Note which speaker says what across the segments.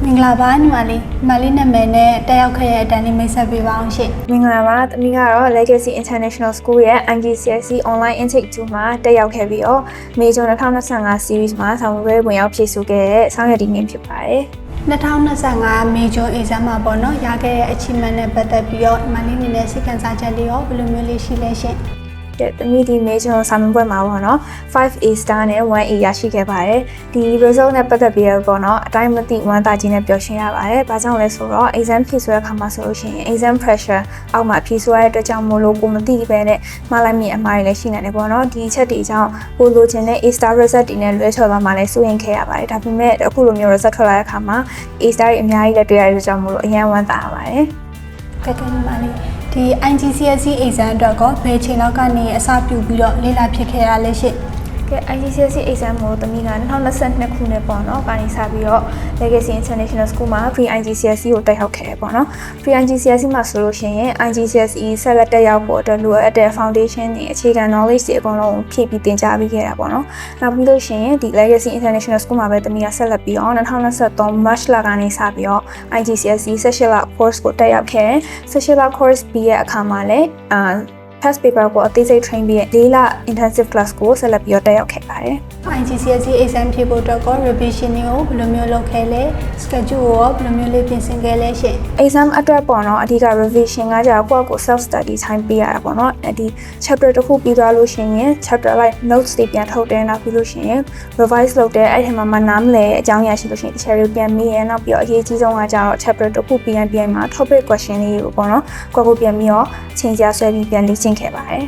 Speaker 1: မင်္ဂလာပါညီမလေးနာမည်နဲ့တက်ရောက်ခဲ့တဲ့အတန်းလေးမိတ်ဆက်ပေးပါအောင်ရှင်
Speaker 2: မင်္ဂလာပါသမီးကတော့ Legacy International School ရဲ့ IGCSE Online Intake 2မှာတက်ရောက်ခဲ့ပြီးတော့ May 2025 series မှာဆောင်ရွက်ဝင်ရောက်ဖြည့်ဆို့ခဲ့တဲ့ဆောင်ရွက်ဒီနေ့ဖြစ်ပါတယ်
Speaker 1: 2025 Major Exam မှာပေါ့နော်ရခဲ့တဲ့ achievement နဲ့ပတ်သက်ပြီးတော့ညီမလေးအနေနဲ့စိတ်ခံစားချက်လေးရောဘယ်လိုမျိုးလေးရှိလဲရှင်သ
Speaker 2: မီးဒီ major စာမေးပွဲမှာပေါ့နော် 5A star နဲ့ 1A ရရှိခဲ့ပါတယ်ဒီ result နဲ့ပတ်သက်ပြီးတော့ပေါ့နော်အတိုင်းမသိဝမ်းသာခြင်းနဲ့ပျော်ရွှင်ရပါတယ်ဘာကြောင့်လဲဆိုတော့ exam ဖြေဆိုတဲ့အခါမှာဆိုလို့ရှိရင် exam pressure အောက်မှာဖြေဆိုရတဲ့အတွက်ကြောင့်မို့လို့ကိုမသိပဲနဲ့မှားလိုက်မိအမှားတွေလည်းရှိနေတယ်ပေါ့နော်ဒီအချက်တွေကြောင့်ကိုလိုချင်တဲ့ A star result တွေနဲ့လွဲချော်သွားမှလည်းစိုးရင်ခဲ့ရပါတယ်ဒါပေမဲ့အခုလိုမျိုး result ထွက်လာတဲ့အခါမှာ A star တွေအများကြီးလည်းတွေ့ရတဲ့အတွက်ကြောင့်မို့လို့အရင်ဝမ်းသာရပါတယ်
Speaker 1: ကဲညီမလေးဒီ IGCSE exam အတွက်ကောဘယ်ချိန်လောက်ကနေအစပြုပြီးတော့လေ့လာဖြစ်ခဲ့ရလဲရှင့်က
Speaker 2: ဲ IGCSE exam ကိုသမီးက2022ခုနှစ်ပေါ့နော်ကနေစပြီးတော့ Legacy International School မှာ Pre IGCSE ကိုတက်ရောက်ခဲ့တယ်ပေါ့နော် Pre IGCSE မှာဆိုလို့ရှိရင် IGCSE ဆက်လက်တက်ရောက်ဖို့အတွက်လိုအပ်တဲ့ foundation တွေအခြေခံ knowledge တွေအကုန်လုံးဖြည့်ပြီးသင်ကြားပေးခဲ့တာပေါ့နော်နောက်ပြီးလို့ရှိရင်ဒီ Legacy International School မှာပဲသမီးကဆက်လက်ပြီးတော့2023 March လကနေစပြီးတော့ IGCSE 18လ course ကိုတက်ရောက်ခဲ့တယ်18လ course ပြီးရဲ့အခါမှာလည်းpast paper ကိုအသေးစိတ် train ပြီး4လ intensive class ကိုဆက်လက်ပြီးတော့တက်ရောက်ခဲ့ပါတယ်
Speaker 1: IGCSE exam ဖြေဖို့အတွက်ကော revision တွေကိုဘယ်လိုမျိုးလုပ်ခဲ့လဲ schedule ကိုရောဘယ်လိုမျိုးလေးပြင်ဆင်ခဲ့လဲရှင်
Speaker 2: exam အတွက်ပေါ့နော်အဓိက revision ကကြာကိုယ့်ကို self study time ပေးရတာပေါ့နော်ဒီ chapter တစ်ခုပြီးသွားလို့ရှိရင် chapter like notes တွေပြန်ထုတ်တယ်နောက်ပြီးလို့ရှိရင် revise လုပ်တယ်အဲ့ဒီမှာမနားမလဲအကြောင်းအရာရှိလို့ရှိရင် teacher တွေပြန်မေးရနောက်ပြီးတော့အရေးကြီးဆုံးကကြာတော့ chapter တစ်ခုပြန်မှာ topic question လေးကိုပေါ့နော်ကိုယ့်ကိုပြန်ပြီးတော့ချိန်ကြာဆွဲပြီးပြန်လေ့ကျင့်ခဲ့ပါတယ်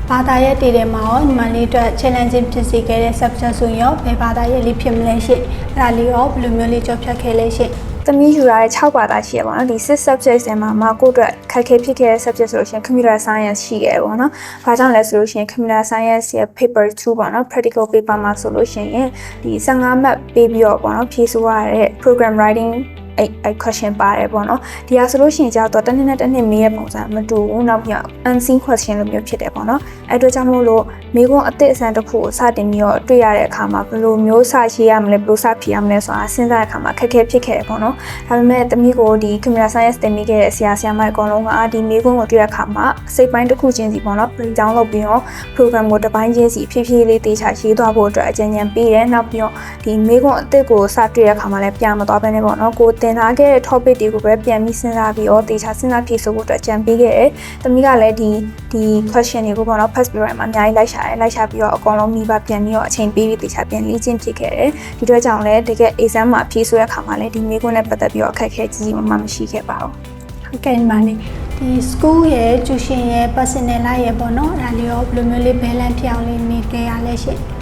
Speaker 1: ဘာသာရပ်တွေထဲမှာရောညီမလေးအတွက် challenging ဖြစ်စေခဲ့တဲ့ subject ဆိုရင်ရောဘယ်ဘာသာရပ်လေးဖြစ်မလဲရှင့်အဲ့ဒါလေးရောဘယ်လိုမျိုးလေးကြော်ဖြတ်ခဲ့လဲရှင့်
Speaker 2: သမီးယူရတဲ့6ဘာသာရှိရပါတော့ဒီ6 subjects တွေမှာကိုယ့်အတွက်ခက်ခဲဖြစ်ခဲ့တဲ့ subject ဆိုလို့ရှိရင် computer science ရှိခဲ့ပေါ့နော်။ဘာကြောင့်လဲဆိုလို့ရှိရင် computer science ရဲ့ paper 2ပေါ့နော် practical paper မှာဆိုလို့ရှိရင်ဒီ15 မှတ်ပေးပြီးတော့ပေါ့နော်ဖြေဆိုရတဲ့ program writingအဲ့ question ပါတယ်ပေါ့နော်ဒီဟာဆိုလို့ရှိရင်ကြာတော့တစ်နှစ်နဲ့တစ်နှစ်မေးရပုံစံမတူဘူးနောက်ပြီးတော့ unseen question လိုမျိုးဖြစ်တယ်ပေါ့နော်အဲ့အတွက်ကြောင့်မို့လို့မေးခွန်းအသစ်အစမ်းတစ်ခုကိုစတင်ပြီးတော့တွေ့ရတဲ့အခါမှာဘယ်လိုမျိုးစရေးရမလဲဘယ်လိုစဖြေရမလဲဆိုတာစဉ်းစားတဲ့အခါမှာခက်ခဲဖြစ်ခဲ့တယ်ပေါ့နော်ဒါပေမဲ့တမီးကိုဒီ computer science သင်မိခဲ့တဲ့ဆရာမအကုန်လုံးကဒီမေးခွန်းကိုတွေ့ရတဲ့အခါမှာစိတ်ပိုင်းတစ်ခုချင်းစီပေါ့နော် break down လုပ်ပြီးတော့ program ကိုတစ်ပိုင်းချင်းစီဖြည်းဖြည်းလေးတေချာရေးသွားဖို့အတွက်အကြံဉာဏ်ပေးတယ်နောက်ပြီးတော့ဒီမေးခွန်းအသစ်ကိုစတွေ့ရတဲ့အခါမှာလည်းပြမသွားဘဲနဲ့ပေါ့နော်ကိုသင်ထားခဲ့တဲ့ topic တွေကိုပဲပြန်ပြီးစဉ်းစားပြီးတော့တေချာစဉ်းစားဖြေဆိုဖို့အတွက်ကြံပေးခဲ့တယ်။တမီးကလည်းဒီ question တွေကိုပေါ့နော် first paper မှာအများကြီးလိုက်ရှာပြီးတော့အကုန်လုံးမိဘပြန်ပြီးတော့အချိန်ပေးပြီးတေချာပြန်လေ့ကျင့်ဖြစ်ခဲ့တယ်။ဒီအတွက်ကြောင့်လည်းတကယ် exam မှာဖြေဆိုတဲ့အခါမှာလည်းဒီမေးခွန်းနဲ့ပတ်သက်ပြီးတော့အခက်အခဲကြီးကြီးမားမားမရှိခဲ့ပါဘူး
Speaker 1: ။ဟုတ်ကဲ့ညီမလေးဒီ school ရဲ့ tuition ရဲ့ personal life ရဲ့ပေါ့နော်အဲ့ဒါလေးရောဘယ်လိုမျိုးလေး balance ဖြစ်အောင်လေးနေခဲ့ရလဲရှင့်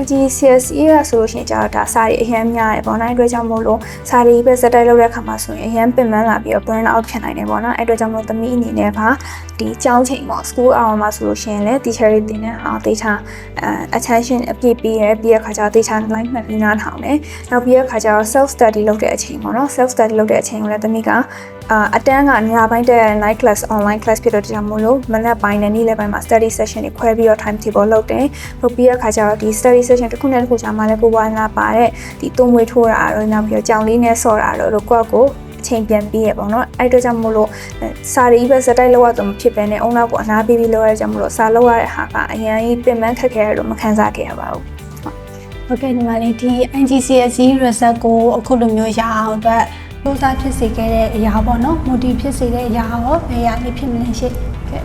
Speaker 2: IGCSE ရဆိုလို့ရှိရင်ကြာတော့ဒါစာရီအရင်များတယ်ပေါ့နော်အဲ့အတွက်ကြောင့်မို့လို့စာရီပဲစတိုက်လုပ်တဲ့အခါမှာဆိုရင်အရင်ပင်ပန်းလာပြီးတော့ burn out ဖြစ်နိုင်တယ်ပေါ့နော်အဲ့အတွက်ကြောင့်မို့သမီးအနေနဲ့ကဒီကျောင်းချိန်ပေါ့ school hour မှာဆိုလို့ရှိရင်လည်း teacher တွေတင်တဲ့ဟာတေချာattention အပြည့်ပေးရပြီးတဲ့အခါကျတော့တေချာ line မှတ်ပြီးနားထောင်တယ်နောက်ပြီးတဲ့အခါကျတော့ self study လုပ်တဲ့အချိန်ပေါ့နော် self study လုပ်တဲ့အချိန်ကိုလည်းသမီးကအတန်းကညပိုင်းတက်ရတဲ့ night class online class ဖြစ်တော့ကြောင့်မို့လို့မနက်ပိုင်းနဲ့နေ့လယ်ပိုင်းမှာ study session တွေခွဲပြီးတော့ time table လုပ်တယ်လုပ်ပြီးတဲ့အခါကျတော့ဒီ study session တစ်ခုနဲ့တစ်ခုကြာမှလည်းကိုယ်ဝါနာပါတဲ့ဒီသုံးမွေးထိုးတာတော့နောက်ပြီးတော့ကြောင်လေးနဲ့ဆော့တာတော့ကိုယ့်ကိုအချိန်ပြန်ပြီးရပေါ့နော်အဲ့တော့ကြောင့်မို့လို့စာရီပဲစတိုက်လောက်ရတော့မဖြစ်ပဲနဲ့အုံနောက်ကိုအနားပေးပြီးလောက်ရတဲ့ကြောင့်မို့လို့စာလောက်ရတဲ့ဟာကအရင်ကြီးပြင်ပန်းခက်ခဲရလို့မခံစားခဲ့ရပါဘူး
Speaker 1: ဟုတ်ကဲ့ညီမလေးဒီ IGCSE result ကိုအခုလိုမျိုးရအောင်အတွက်လို့စားဖြစ်စေခဲ့တဲ့အရာပေါ့နော် motive ဖြစ်စေတဲ့အရာရောဘယ်အရာလေးဖြစ်မလဲရှင့်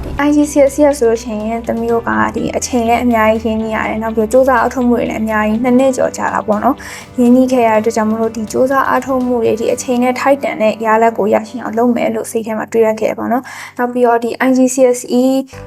Speaker 2: ဒီ IGCSE ဆိုလို့ရှိရင်တမျိုးကဒီအချိန်လည်းအများကြီးရင်းနှီးရတယ်နောက်ပြီးစူးစမ်းအထောက်မှုတွေလည်းအများကြီး2နှစ်ကျော်ကြာတာပေါ့နော်ရင်းနှီးခဲ့ရတဲ့အတွက်ကြောင့်မလို့ဒီစူးစမ်းအထောက်မှုတွေဒီအချိန်နဲ့ထိုက်တန်တဲ့ရလဒ်ကိုရရှိအောင်လုပ်မယ်လို့စိတ်ထဲမှာတွေးရခဲ့ပေါ့နော်နောက်ပြီးတော့ဒီ IGCSE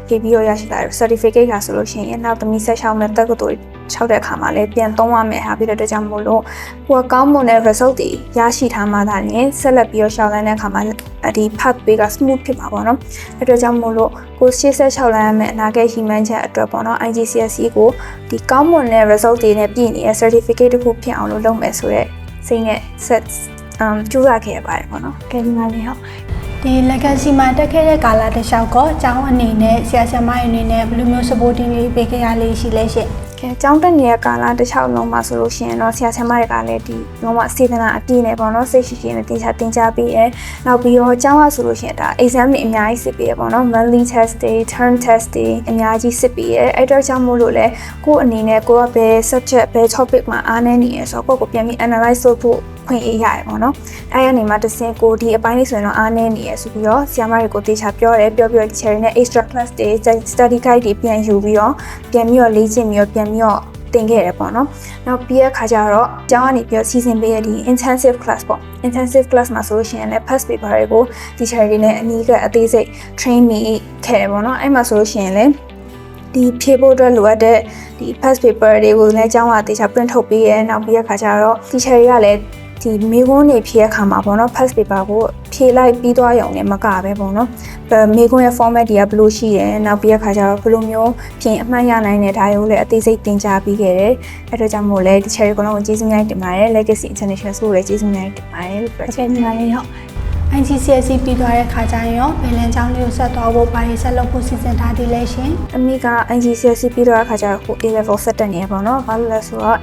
Speaker 2: ပြီးတော့ရရှိလာတဲ့ certificate ကဆိုလို့ရှိရင်နောက်သမီးဆက်ရှောင်းတဲ့တက္ကသိုလ်6တဲ့အခါမှာလည်းပြန်သုံးရမယ်ဟာပြီးတဲ့အတွက်ကြောင့်မို့လို့ကိုယ်ကောင်းမွန်တဲ့ result တွေရရှိထားမှသာလျှင်ဆက်လက်ပြီးတော့ရှောင်းလန်းတဲ့အခါမှာဒီ pathway က smooth ဖြစ်မှာပေါ့နော်အဲ့အတွက်ကြောင့်မို့လို့ကိုရှေ့ဆက်ရှောင်းလန်းရမယ်အနာဂတ်ရည်မှန်းချက်အတွက်ပေါ့နော် IGCSE ကိုဒီကောင်းမွန်တဲ့ result တွေနဲ့ပြည့်နေတဲ့ certificate တစ်ခုဖြစ်အောင်လုပ်မယ်ဆိုတဲ့စိတ်နဲ့ဆက်ကြိုးစားခဲ့ရပါတယ်ပေါ့နော်ကဲဒီမှာလေးဟုတ်
Speaker 1: ဒီ legacy မှာတက်ခဲ့တဲ့ကာလတစ်လျှောက်ကောအကြောင်းအနေနဲ့ဆရာဆရာမအနေနဲ့ဘယ်လိုမျိုး supporting လေးပေးခဲ့ရလေးရှိလဲရှင့်
Speaker 2: ကျောင်းတက်နေတဲ့ကာလတစ်လျှောက်လုံးမှာဆိုလို့ရှိရင်တော့ဆရာဆရာမတွေကလည်းဒီလုံးဝစေတနာအပြည့်နဲ့ပေါ့နော်စိတ်ရှိရှိနဲ့တင်ကြားပေးရဲနောက်ပြီးတော့ကျောင်းကဆိုလို့ရှိရင်ဒါ exam တွေအများကြီးစစ်ပေးရပေါ့နော် monthly test တွေ term test တွေအများကြီးစစ်ပေးရဲအဲ့တော့ကြောင့်မို့လို့လဲကိုယ့်အနေနဲ့ကိုကဘယ် subject ဘယ် topic မှာအားနည်းနေရဆိုတော့ကိုယ့်ကိုပြန်ပြီး analyze လုပ်ဖို့ခွင့်ရရတယ်ပေါ့နော်အဲ့ရနေမှာတစ်စင်ကိုဒီအပိုင်းလေးဆိုရင်တော့အားနည်းနေရဆိုပြီးတော့ဆရာမတွေကိုတေချာပြောတယ်ပြောပြီးတော့ teacher တွေနဲ့ extra class တွေ study guide တွေပြန်ယူပြီးတော့ပြန်ပြီးတော့လေ့ကျင့်ပြီးတော့ပြန်ပြီးတော့တင်ခဲ့ရပေါ့နော်နောက်ပြီးရခါကျတော့ကျောင်းကနေပြီးတော့စီစဉ်ပေးရဒီ intensive class ပေါ့ intensive class မှာဆိုလို့ရှိရင်လည်း past paper တွေကို teacher တွေနဲ့အနည်းကအသေးစိတ် train နေခဲ့တယ်ပေါ့နော်အဲ့မှာဆိုလို့ရှိရင်လည်းဒီဖြေဖို့အတွက်လိုအပ်တဲ့ဒီ past paper တွေကိုလည်းကျောင်းကတေချာ print ထုတ်ပေးရဲနောက်ပြီးရခါကျတော့ teacher တွေကလည်းဒီမိကုန်းနေဖြည့်ရခါမှာပေါ့နော် past paper ကိုဖြည့်လိုက်ပြီးသွားရုံနဲ့မကပဲပေါ့နော်မိကုန်းရဲ့ format တွေကဘယ်လိုရှိတယ်နောက်ပြီးရခါကျတော့ဘယ်လိုမျိုးဖြည့်အမှတ်ရနိုင်တဲ့ဒါတွေကိုလည်းအသေးစိတ်သင်ကြားပေးခဲ့တယ်အဲ့တော့ကြောင့်မို့လဲ teacher တွေကတော့ကျေးဇူးများတင်ပါတယ် Legacy International School ကိုလည်းကျေးဇူးများတင်ပါတယ်
Speaker 1: ဟုတ်ကဲ့ညီမလေးဟုတ် IGCSE ပြီးသွားတဲ့ခါကျရင်ရောဘယ်လန်ကျောင်းလေးကိုဆက်သွားဖို့ဘာတွေဆက်လုပ်ဖို့စီစဉ်ထားသေးလဲရှင်
Speaker 2: အမိက IGCSE ပြီးသွားတဲ့ခါကျတော့ A level ဆက်တက်နေရပေါ့နော်ဘာလို့လဲဆိုတော့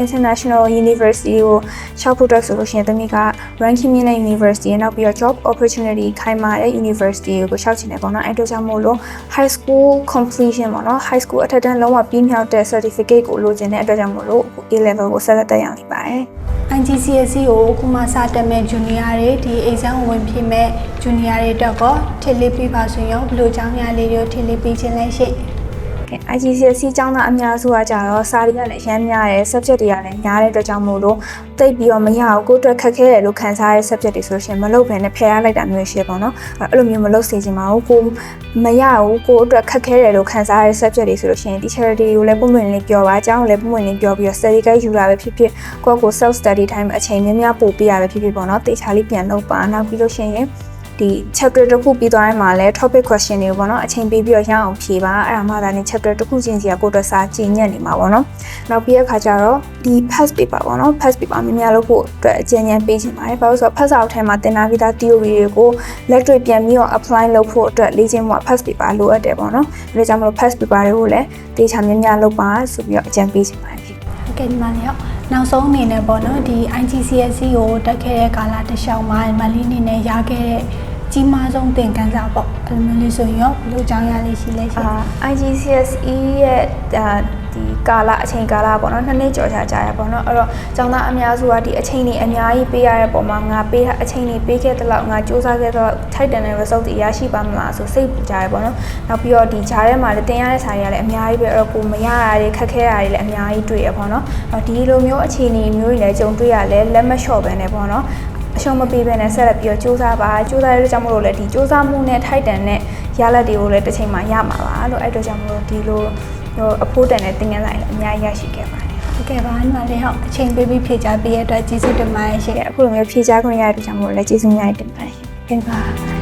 Speaker 2: International University ကိုရှောက်ဖို့အတွက်ဆိုလို့ရှိရင်တမိက ranking မြင့်တဲ့ University နောက်ပြီးတော့ job opportunity ခိုင်မာတဲ့ University ကိုရှောက်ချင်တယ်ပေါ့နော်အဲ့တို့ကြောင့်မို့လို့ high school completion ပေါ့နော် high school အထက်တန်းလုံးဝပြီးမြောက်တဲ့ certificate ကိုလိုချင်တဲ့အတွက်ကြောင့်မို့လို့ A level ကိုဆက်လက်တက်ရအောင်နေပါတယ်
Speaker 1: IGCSE ကိုခုမှစတက်မဲ့ junior တွေဒီ exam ဝင်ဖြေမဲ့ junior တွေတက်တော့ထည့်လေးပြီးပါဆိုရင်ဘယ်လိုအကြောင်းအရာလေးတွေထည့်လေးပြီးခြင်းလဲရှိ
Speaker 2: IGCSE ကျောင်းသားအများစုကကြတော့စာတွေကလည်းအများများတယ် subject တွေကလည်းများတဲ့အတွက်ကြောင့်မို့လို့တိတ်ပြီးတော့မရဘူးကိုယ့်အတွက်ခက်ခဲတယ်လို့ခံစားရတဲ့ subject တွေဆိုလို့ရှိရင်မလုပ်ဘဲနဲ့ဖယ်ရလိုက်တာမျိုးရှိပေါ့နော်အဲ့လိုမျိုးမလုပ်စေချင်ပါဘူးကိုမရဘူးကိုယ့်အတွက်ခက်ခဲတယ်လို့ခံစားရတဲ့ subject တွေဆိုလို့ရှိရင် teacher တွေကိုလည်းပုံမှန်လေးပြောပါအကြောင်းလည်းပုံမှန်လေးပြောပြီးတော့ study guide ယူလာပဲဖြစ်ဖြစ်ကိုယ့်ကို self study time အချိန်များများပို့ပေးရပဲဖြစ်ဖြစ်ပေါ့နော်တေချာလေးပြန်လုပ်ပါနောက်ပြီးလို့ရှိရင်ဒီ chapter တစ်ခုပြီးသွားရင်မှလည်း topic question တွေပေါ့နော်အချိန်ပေးပြီးတော့ရအောင်ဖြေပါအဲ့ဒါမှသာနဲ့ chapter တစ်ခုချင်းစီကကိုယ့်အတွက်စာကြည်ညက်နေမှာပေါ့နော်နောက်ပြီးတဲ့အခါကျတော့ဒီ past paper ပေါ့နော် past paper များများလုပ်ဖို့အတွက်အကျဉ်းချင်းပေးချင်ပါတယ်ဘာလို့ဆိုတော့ past အောက်ထဲမှာသင်ထားပြီးသား theory တွေကိုလက်တွေ့ပြန်ပြီးတော့ apply လုပ်ဖို့အတွက်လေ့ကျင့်မှု past paper လိုအပ်တယ်ပေါ့နော်ဒါကြောင့်မလို့ past paper တွေကိုလည်းတေချာများများလုပ်ပါဆိုပြီးတော့အကြံပေးချင်ပါတယ်
Speaker 1: ဟုတ်ကဲ့ညီမလေးနောက်ဆုံးအနေနဲ့ပေါ့နော်ဒီ IGCSE ကိုတက်ခဲ့တဲ့ကာလတစ်လျှောက်မှာညီမလေးအနေနဲ့ရခဲ့တဲ့ကြီးမားဆုံးသင်ခန်းစာပေါ့အဲ့လိုမျိုးလေးဆိုရင်ရောဘယ်လိုအကြောင်းအရာလေးရှိလဲရှင်
Speaker 2: IGCSE ရဲ့ဒီကာလအချိန်ကာလပေါ့နော်နှစ်နှစ်ကျော်ကြာရပေါ့နော်အဲ့တော့ကျောင်းသားအများစုကဒီအချိန်တွေအများကြီးပေးရတဲ့ပုံမှာငါပေးအချိန်တွေပေးခဲ့တဲ့လောက်ငါစူးစမ်းခဲ့တဲ့လောက်ထိုက်တန်တဲ့ result တွေရရှိပါမလားဆိုစိတ်ပူကြရပေါ့နော်နောက်ပြီးတော့ဒီဂျားထဲမှာလည်းတင်ရတဲ့စာတွေကလည်းအများကြီးပဲအဲ့တော့ကိုမရတာတွေခက်ခဲတာတွေလည်းအများကြီးတွေ့ရပေါ့နော်ဒီလိုမျိုးအခြေအနေမျိုးတွေလည်းကြုံတွေ့ရလဲလက်မလျှော့ပဲနဲ့ပေါ့နော်အရှုံးမပေးဘဲနဲ့ဆက်လက်ပြီးတော့စူးစမ်းပါစူးစမ်းရတဲ့ကြောင့်မလို့လည်းဒီစူးစမ်းမှုနဲ့ထိုက်တန်တဲ့ရလဒ်တွေကိုလည်းတစ်ချိန်မှာရမှာပါလို့အဲ့အတွက်ကြောင့်မလို့ဒီလိုအဖို့တန်တဲ့သင်ခန်းစာတွေအများကြီးရရှိခဲ့ပါတယ်
Speaker 1: ဟုတ်ကဲ့ပါညီမလေးဟုတ်အချိန်ပေးပြီးဖြေကြားပေးရတဲ့အတွက်ကျေးဇူးတင်ပါတယ်ရှင်
Speaker 2: အခုလိုမျိုးဖြေကြားခွင့်ရတဲ့အတွက်ကြောင့်မလို့လည်းကျေးဇူးများတင်ပါတယ်
Speaker 1: ဟုတ်ကဲ့ပါ